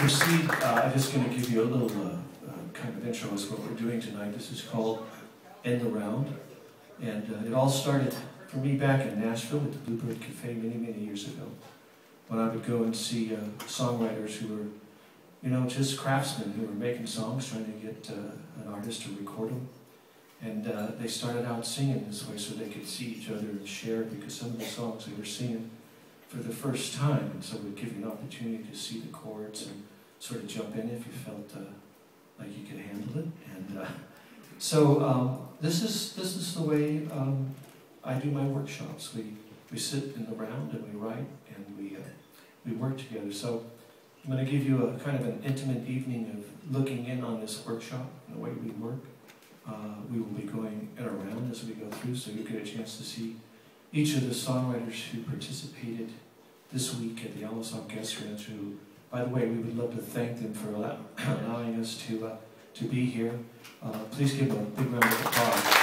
proceed, I'm just going to give you a little kind of intro as what we're doing tonight. This is called End the Round. And it all started for me back in Nashville at the Bluebird Cafe many years ago, when I would go and see songwriters who were, you know, just craftsmen who were making songs, trying to get an artist to record them. And they started out singing this way so they could see each other and share, because some of the songs they were singing for the first time, and so it would give you an opportunity to see the chords and sort of jump in if you felt like you could handle it. And so this is the way I do my workshops. We sit in the round and we write and we work together. So I'm going to give you a kind of an intimate evening of looking in on this workshop and the way we work. We will be going around as we go through, so you get a chance to see each of the songwriters who participated this week at the Almasog Guest Ranch, who, by the way, we would love to thank them for allowing us to be here. Please give them a big round of applause.